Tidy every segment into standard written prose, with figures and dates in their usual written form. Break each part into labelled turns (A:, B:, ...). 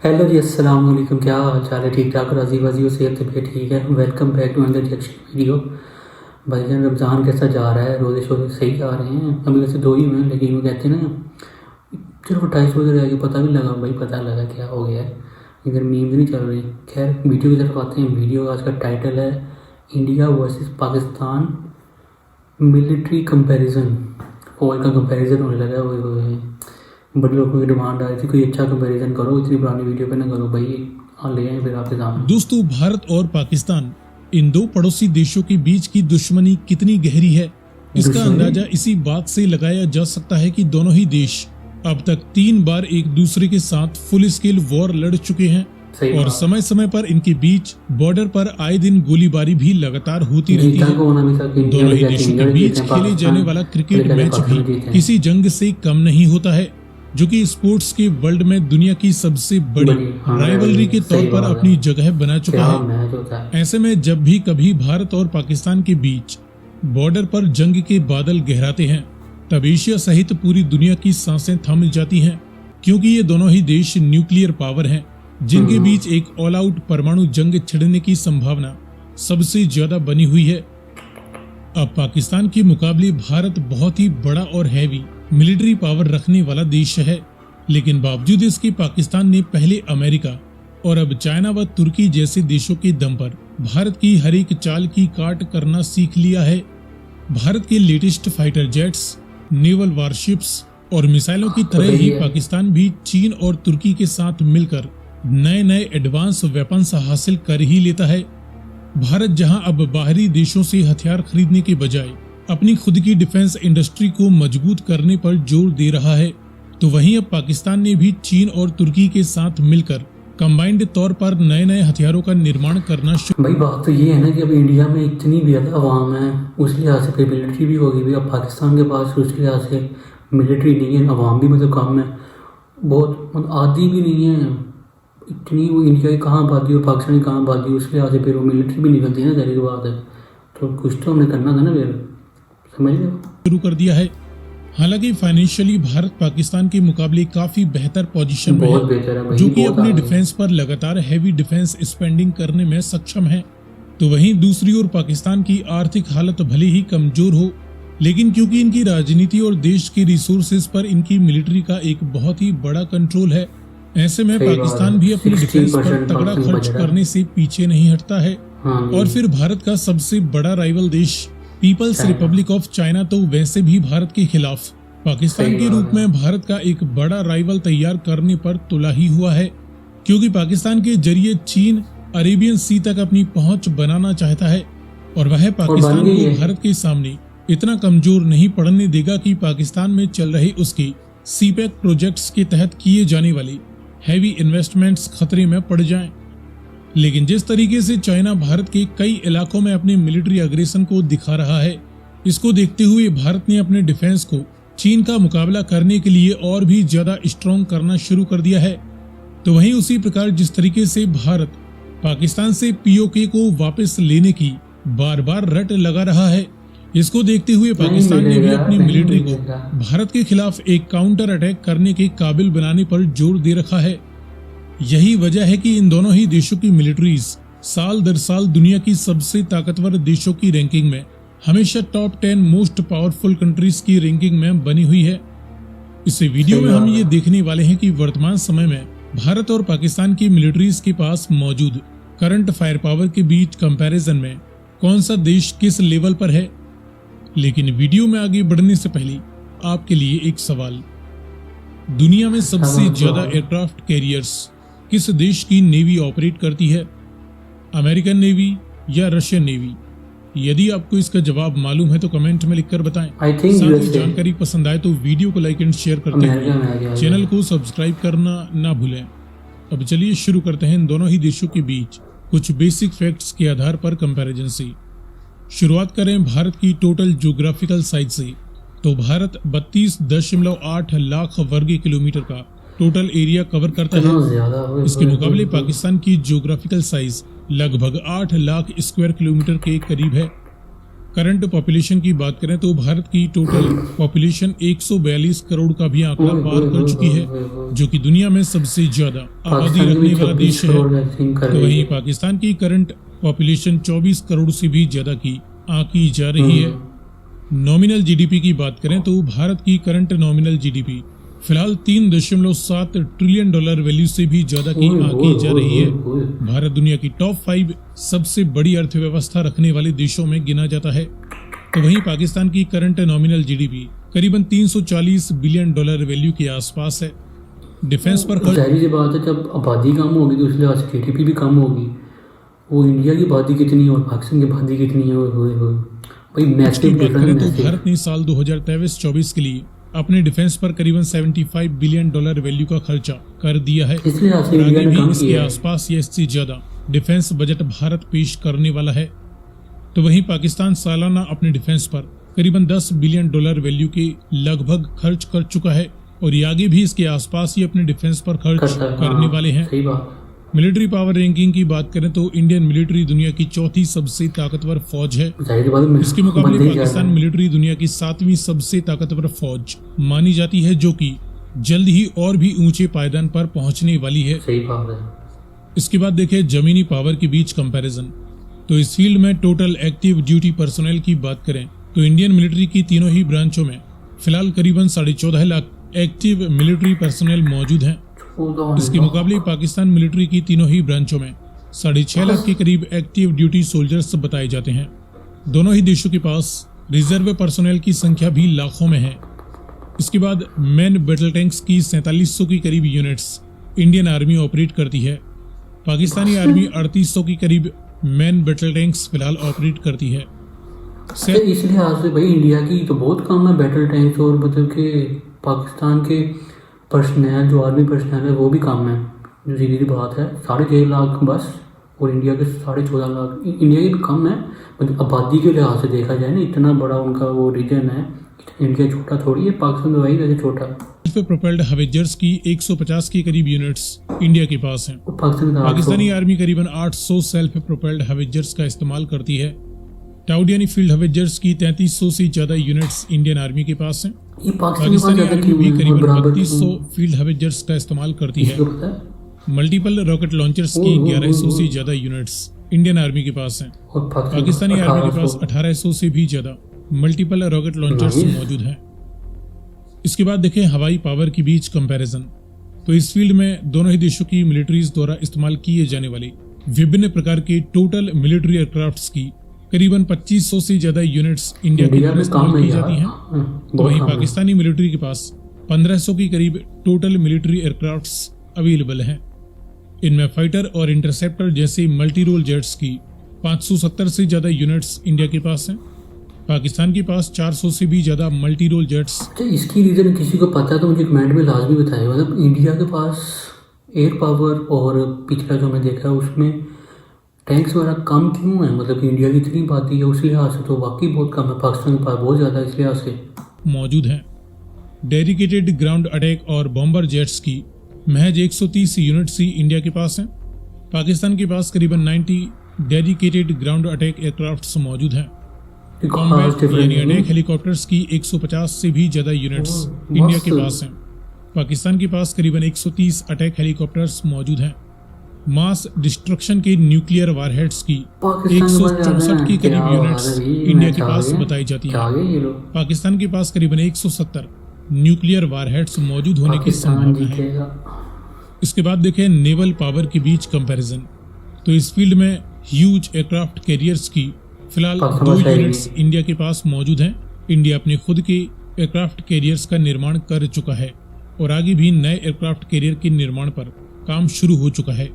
A: Hello जी, अस्सलाम वालेकुम। क्या हाल चाल है? ठीक ठाक, राजी बाजी और सेहत तबीयत ठीक है? Welcome back to another reaction video. भाईजान, रमज़ान कैसा जा रहा है? रोज़े शोज़े सही जा रहे हैं? अभी वैसे 2 ही हुए हैं, लेकिन वो कहते हैं ना, सिर्फ 28 रोज़े रह गए, पता भी लगा भाई, पता लगा क्या हो गया है। इधर मीम्स नहीं चल रही। खैर, वीडियो की तरफ आते हैं। वीडियो आज का टाइटल है India versus Pakistan military comparison. और का कंपैरिजन होने लगा है। वो बड़े लोगों की डिमांड आ रही थी, कोई अच्छा कंपैरिजन करो, इतनी पुरानी वीडियो पे ना करो भाई। हाँ, ले आए फिर आपके सामने।
B: दोस्तों, भारत और पाकिस्तान इन दो पड़ोसी देशों के बीच की दुश्मनी कितनी गहरी है, इसका अंदाजा इसी बात से लगाया जा सकता है कि दोनों ही देश अब तक 3 बार एक दूसरे के साथ फुल स्केल वॉर लड़ चुके हैं और समय समय पर इनके बीच बॉर्डर पर आए दिन गोलीबारी भी लगातार होती रहती है। दोनों ही देशों के बीच खेले जाने वाला क्रिकेट मैच भी किसी जंग से कम नहीं होता है, जो कि स्पोर्ट्स के वर्ल्ड में दुनिया की सबसे बड़ी राइवलरी के तौर पर अपनी जगह बना चुका है। ऐसे में जब भी कभी भारत और पाकिस्तान के बीच बॉर्डर पर जंग के बादल गहराते हैं, तब एशिया सहित पूरी दुनिया की सांसें थम जाती हैं, क्योंकि ये दोनों ही देश न्यूक्लियर पावर हैं, जिनके बीच एक ऑल आउट परमाणु जंग छिड़ने की संभावना सबसे ज्यादा बनी हुई है। अब पाकिस्तान के मुकाबले भारत बहुत ही बड़ा और हैवी मिलिट्री पावर रखने वाला देश है, लेकिन बावजूद इसके पाकिस्तान ने पहले अमेरिका और अब चाइना व तुर्की जैसे देशों के दम पर भारत की हर एक चाल की काट करना सीख लिया है। भारत के latest fighter jets, naval warships और मिसाइलों की तरह ही पाकिस्तान भी चीन और तुर्की के साथ मिलकर नए नए एडवांस वेपन्स हासिल कर ही लेता है। भारत जहां अब बाहरी देशों से हथियार खरीदने के बजाय अपनी खुद की डिफेंस इंडस्ट्री को मजबूत करने पर जोर दे रहा है, तो वहीं अब पाकिस्तान ने भी चीन और तुर्की के साथ मिलकर कंबाइंड तौर पर नए नए हथियारों का निर्माण करना शुरू।
A: भाई, बात तो ये है ना कि अब इंडिया में इतनी ज्यादा आवाम है, उस लिहाज से फिर मिलिट्री भी होगी भी। अब पाकिस्तान के पास उस लिहाज से मिलिट्री नहीं है, आवाम भी मतलब कम है, बहुत मतलब आदि भी नहीं है इतनी। वो इंडिया की कहाँ आबादी और पाकिस्तान की कहाँ आबादी, उस लिहाज से फिर वो मिलिट्री भी निकलती है ना, जाहिर बात है। तो कुछ तो हमने करना था ना फिर, समझ लो,
B: शुरू कर दिया है। हालांकि फाइनेंशियली भारत पाकिस्तान के मुकाबले काफी बेहतर पोजीशन में है, जो कि अपने डिफेंस पर लगातार हैवी डिफेंस स्पेंडिंग करने में सक्षम है। तो वहीं दूसरी ओर पाकिस्तान की आर्थिक हालत भले ही कमजोर हो, लेकिन क्योंकि इनकी राजनीति और देश के रिसोर्सेज पर इनकी मिलिट्री का एक बहुत ही बड़ा कंट्रोल है, ऐसे में पाकिस्तान भी अपने डिफेंस पर तगड़ा खर्च करने से पीछे नहीं हटता है। और फिर भारत का सबसे बड़ा राइवल देश पीपल्स रिपब्लिक ऑफ चाइना तो वैसे भी भारत के खिलाफ पाकिस्तान के रूप में भारत का एक बड़ा राइवल तैयार करने पर तुला ही हुआ है, क्योंकि पाकिस्तान के जरिए चीन अरेबियन सी तक अपनी पहुंच बनाना चाहता है और वह पाकिस्तान को भारत के सामने इतना कमजोर नहीं पड़ने देगा कि पाकिस्तान में चल रहे उसके सीपैक प्रोजेक्ट्स के तहत किए जाने वाले हैवी इन्वेस्टमेंट्स खतरे में पड़ जाएं। लेकिन जिस तरीके से चाइना भारत के कई इलाकों में अपने मिलिट्री अग्रेशन को दिखा रहा है, इसको देखते हुए भारत ने अपने डिफेंस को चीन का मुकाबला करने के लिए और भी ज्यादा स्ट्रॉन्ग करना शुरू कर दिया है। तो वहीं उसी प्रकार जिस तरीके से भारत पाकिस्तान से पीओके को वापस लेने की बार बार रट लगा रहा है, इसको देखते हुए पाकिस्तान ने भी अपनी मिलिट्री को भारत के खिलाफ एक काउंटर अटैक करने के काबिल बनाने पर जोर दे रखा है। यही वजह है कि इन दोनों ही देशों की मिलिट्रीज साल दर साल दुनिया की सबसे ताकतवर देशों की रैंकिंग में हमेशा टॉप 10 मोस्ट पावरफुल कंट्रीज की रैंकिंग में बनी हुई है। इस वीडियो में हम ये देखने वाले हैं कि वर्तमान समय में भारत और पाकिस्तान की मिलिट्रीज के पास मौजूद करंट फायर पावर के बीच कंपैरिजन में कौन सा देश किस लेवल पर है। लेकिन वीडियो में आगे बढ़ने से पहले आपके लिए एक सवाल, दुनिया में सबसे ज्यादा एयरक्राफ्ट कैरियर्स किस देश की नेवी ऑपरेट करती है, अमेरिकन नेवी या रशियन नेवी? यदि आपको इसका जवाब मालूम है तो कमेंट में लिखकर बताएं। साथ ही जानकारी पसंद आए तो वीडियो को लाइक एंड शेयर करते हुए चैनल को सब्सक्राइब करना ना भूलें। अब चलिए शुरू करते हैं इन दोनों ही देशों के बीच कुछ बेसिक फैक्ट्स के आधार पर कंपैरिजन से। शुरुआत करें भारत की टोटल ज्योग्राफिकल साइज से, तो भारत 32.8 लाख वर्ग किलोमीटर का टोटल एरिया कवर करता है। इसके मुकाबले पाकिस्तान की ज्योग्राफिकल साइज लगभग 8 लाख स्क्वायर किलोमीटर के करीब है। करंट पॉपुलेशन की बात करें तो भारत की टोटल पॉपुलेशन 142 करोड़ का भी आंकड़ा पार कर चुकी है, जो कि दुनिया में सबसे ज्यादा आबादी रखने वाला देश है। तो वहीं पाकिस्तान की करंट पॉपुलेशन 24 करोड़ से भी ज्यादा की आंकी जा रही है। नॉमिनल जीडीपी की बात करें तो भारत की करंट नॉमिनल जीडीपी फिलहाल 3.7 ट्रिलियन डॉलर वैल्यू से भी ज्यादा की आंकी जा रही है। भारत दुनिया की टॉप 5 सबसे बड़ी अर्थव्यवस्था रखने वाले देशों में गिना जाता है। तो वहीं पाकिस्तान की करंट नॉमिनल जीडीपी करीबन 340 बिलियन डॉलर वैल्यू के आसपास है। डिफेंस पर
A: जाहिर सी बात है, जब आबादी कम होगी तो इसलिए जीडीपी भी कम होगी। वो इंडिया की आबादी कितनी है और पाकिस्तान की आबादी कितनी है, भाई मैसिव डिफरेंस है।
B: भारत ने साल 2023-24 के लिए अपने डिफेंस पर करीबन 75 बिलियन डॉलर वैल्यू का खर्चा कर दिया है।
A: इसलिए
B: आगे भी इसके आसपास या इससे ज्यादा डिफेंस बजट भारत पेश करने वाला है। तो वहीं पाकिस्तान सालाना अपने डिफेंस पर करीबन 10 बिलियन डॉलर वैल्यू के लगभग खर्च कर चुका है और ये आगे भी इसके आसपास ही अपने डिफेंस पर खर्च करने वाले हैं।
A: सही बात।
B: मिलिट्री पावर रैंकिंग की बात करें तो इंडियन मिलिट्री दुनिया की चौथी सबसे ताकतवर फौज है। इसके मुकाबले पाकिस्तान मिलिट्री दुनिया की 7वीं सबसे ताकतवर फौज मानी जाती है, जो कि जल्द ही और भी ऊंचे पायदान पर पहुंचने वाली है।
A: सही बात है।
B: इसके बाद देखें जमीनी पावर के बीच कंपैरिजन। तो इस फील्ड में टोटल एक्टिव ड्यूटी पर्सोनेल की बात करें तो इंडियन मिलिट्री की तीनों ही ब्रांचों में फिलहाल करीबन 14.5 लाख एक्टिव मिलिट्री पर्सोनेल मौजूद हैं। इसके मुकाबले पाकिस्तान मिलिट्री की तीनों ही ब्रांचों में 6.5 लाख के करीब एक्टिव ड्यूटी सोल्जर्स बताए जाते हैं। दोनों ही देशों के पास रिजर्व पर्सोनेल की संख्या भी लाखों में है। इसके बाद मैन बैटल टैंक्स की 4700 की करीब यूनिट्स इंडियन आर्मी ऑपरेट करती है। पाकिस्तानी आर्मी 3800 की करीब मैन बैटल टैंक्स फिलहाल ऑपरेट करती है।
A: इस लिहाज से भाई इंडिया की तो बहुत कम है बैटल टैंक्स, और मतलब के पाकिस्तान के पर्सनल जो आर्मी पर्सनल है वो भी कम है। जो सीधी बात है 6.5 लाख बस, और इंडिया के 14.5 लाख। इंडिया की भी कम है, मतलब आबादी के लिहाज से देखा जाए ना, इतना बड़ा उनका वो रीजन है। इंडिया छोटा थोड़ी है, पाकिस्तान तो वही वैसे छोटा।
B: सेल्फ प्रोपेल्ड हवेजर्स की 150 के करीब यूनिट्स इंडिया के पास हैं। पाकिस्तानी आर्मी करीबन 800 सेल्फ प्रोपेल्ड हवेजर्स का इस्तेमाल करती है। टाउड यानी फील्ड हवेजर्स की 3300 से ज्यादा यूनिट्स इंडियन आर्मी के पास हैं। पाकिस्तानी आर्मी भी करीबन 3200 फील्ड हवेजर्स का इस्तेमाल करती है। मल्टीपल रॉकेट लॉन्चर्स की 1100 से ज्यादा यूनिट्स इंडियन आर्मी के पास हैं। पाकिस्तानी आर्मी के पास 1800 से भी ज्यादा मल्टीपल रॉकेट लॉन्चर्स मौजूद हैं। इसके बाद देखें हवाई पावर के बीच कंपैरिजन। तो इस फील्ड में दोनों ही देशों की मिलिट्रीज द्वारा इस्तेमाल किए जाने वाले विभिन्न प्रकार के टोटल मिलिट्री एयरक्राफ्ट्स की करीबन 2500 से ज्यादा यूनिट्स इंडिया के द्वारा इस्तेमाल की जाती हैं। तो वहीं पाकिस्तानी मिलिट्री के पास 1500 की करीब टोटल मिलिट्री एयरक्राफ्ट्स अवेलेबल हैं। इनमें फाइटर और इंटरसेप्टर जैसे मल्टी रोल जेट्स की 570 से ज्यादा यूनिट्स इंडिया के पास हैं। पाकिस्तान के पास 400 से भी ज्यादा मल्टी रोल जेट्स।
A: इसकी रीजन किसी को पता है तो मुझे कमेंट में लाजमी बताएं। मतलब इंडिया के पास एयर पावर और पिछला जो मैं देखा है उसमें टैंक्स वगैरह कम क्यों है? मतलब इंडिया की इतनी आबादी है उस लिहाज से तो वाकई बहुत कम है, पाकिस्तान के पास बहुत ज़्यादा इस लिहाज से
B: मौजूद है। डेडिकेटेड ग्राउंड अटैक और बॉम्बर जेट्स की महज 130 यूनिट्स ही इंडिया के पास हैं। पाकिस्तान के पास करीबन 90 डेडिकेटेड ग्राउंड अटैक एयरक्राफ्ट्स मौजूद हैं। कॉम्बैट यानी अटैक हेलीकॉप्टर्स की 150 से भी ज्यादा यूनिट्स इंडिया के पास हैं। पाकिस्तान के पास करीबन 130 अटैक हेलीकॉप्टर्स मौजूद हैं। मास डिस्ट्रक्शन के न्यूक्लियर वारहेड्स की 164 की करीब यूनिट्स इंडिया के पास बताई जाती है। पाकिस्तान के पास करीबन 170 न्यूक्लियर वारहेड्स मौजूद होने की संभावना है। इसके बाद देखें नेवल पावर के बीच कंपैरिजन। तो इस फील्ड में ह्यूज एयरक्राफ्ट कैरियर्स की फिलहाल 2 यूनिट्स इंडिया के पास मौजूद हैं। इंडिया अपने खुद के एयरक्राफ्ट कैरियर्स का निर्माण कर चुका है और आगे भी नए एयरक्राफ्ट कैरियर के निर्माण पर काम शुरू हो चुका है।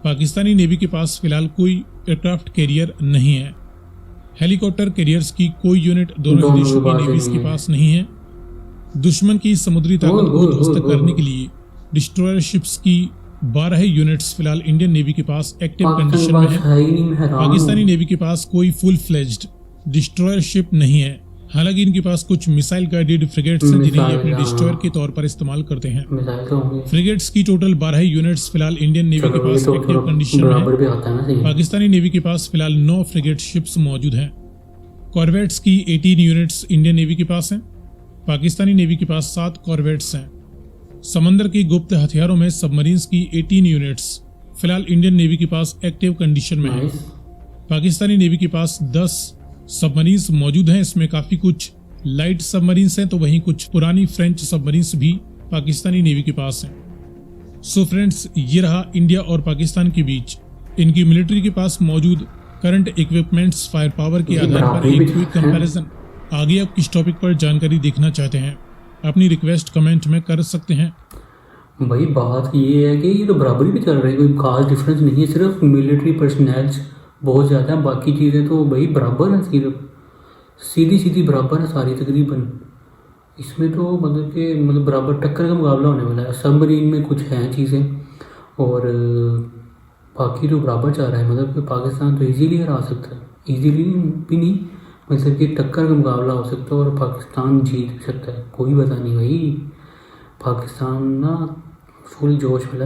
B: पाकिस्तानी नेवी के पास फिलहाल कोई एयरक्राफ्ट कैरियर नहीं है। हेलीकॉप्टर कैरियर्स की कोई यूनिट दोनों देशों की नेवीज के पास नहीं है। दुश्मन की समुद्री ताकत को ध्वस्त करने के लिए डिस्ट्रॉयर शिप्स की 12 यूनिट्स फिलहाल इंडियन नेवी के पास एक्टिव कंडीशन में है। पाकिस्तानी नेवी के पास कोई फुल फ्लेज्ड डिस्ट्रॉयर शिप नहीं है। हालांकि इनके पास कुछ मिसाइल गाइडेड फ्रिगेट्स हैं जिन्हें ये अपने डिस्ट्रॉयर के तौर पर इस्तेमाल करते हैं। फ्रिगेट्स की टोटल 12 यूनिट्स फिलहाल इंडियन नेवी के पास एक्टिव कंडीशन में है। पाकिस्तानी नेवी के पास फिलहाल 9 फ्रिगेट शिप्स मौजूद हैं। कॉर्वेट्स की 18 यूनिट्स इंडियन नेवी के पास हैं। पाकिस्तानी नेवी के पास 7 कॉर्वेट्स हैं। समंदर के गुप्त हथियारों में सबमरीन्स की 18 यूनिट्स फिलहाल इंडियन नेवी के पास एक्टिव कंडीशन में है। पाकिस्तानी नेवी के पास 10 सबमरीन्स मौजूद हैं। इसमें काफी कुछ लाइट सबमरीन्स हैं तो वहीं कुछ पुरानी फ्रेंच सबमरीन्स भी पाकिस्तानी नेवी के पास हैं। सो फ्रेंड्स, ये रहा इंडिया और पाकिस्तान के बीच इनकी मिलिट्री के पास मौजूद करंट इक्विपमेंट्स फायर पावर के आधार पर एक क्विक कंपैरिजन। आगे आप किस टॉपिक पर जानकारी देखना चाहते हैं अपनी रिक्वेस्ट कमेंट में कर सकते हैं।
A: भाई बात ये है कि ये तो बराबरी भी चल रही है, कोई खास डिफरेंस नहीं है, सिर्फ मिलिट्री पर्सनल्स बहुत ज़्यादा हैं, बाकी चीज़ें तो भाई बराबर हैं, सिर्फ सीधी सीधी बराबर है सारी तकरीबन। इसमें तो मतलब बराबर टक्कर का मुकाबला होने वाला है। सबमरीन में कुछ हैं चीज़ें और बाकी तो बराबर जा रहा है, मतलब कि पाकिस्तान तो इजीली हरा सकता है, इजीली भी नहीं, मतलब कि टक्कर का मुकाबला हो सकता है और पाकिस्तान जीत भी सकता है, कोई पता नहीं भाई। पाकिस्तान ना फुल जोश वाला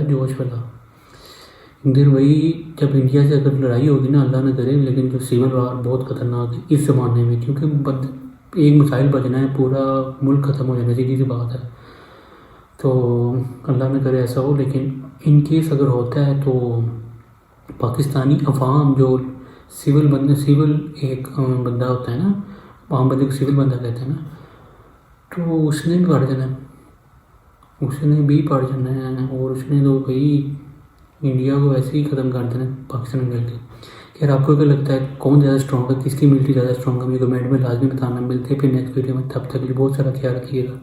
A: इधर भाई। जब इंडिया से अगर लड़ाई होगी ना, अल्लाह न करे, लेकिन जो सिविल वार बहुत ख़तरनाक है इस ज़माने में, क्योंकि एक मिसाइल बजना है पूरा मुल्क ख़त्म हो जाना, सीधी सी बात है। तो अल्लाह न करे ऐसा हो, लेकिन इन केस अगर होता है तो पाकिस्तानी अवाम जो सिविल एक बंदा होता है ना, आम बंदे को सिविल बंदा कहते हैं ना, तो उसने भी पड़ जाना है और उसने तो भाई इंडिया को वैसे ही ख़त्म कर देना पाकिस्तान में मिलकर। खैर, आपको क्या लगता है कौन ज़्यादा स्ट्रॉन्ग है, किसकी मिलिट्री ज़्यादा स्ट्रॉन्ग है, मुझे कमेंट में लाजमी बताना। मिलते हैं फिर नेक्स्ट वीडियो में, तब तक के लिए बहुत सारा ख्याल रखिएगा।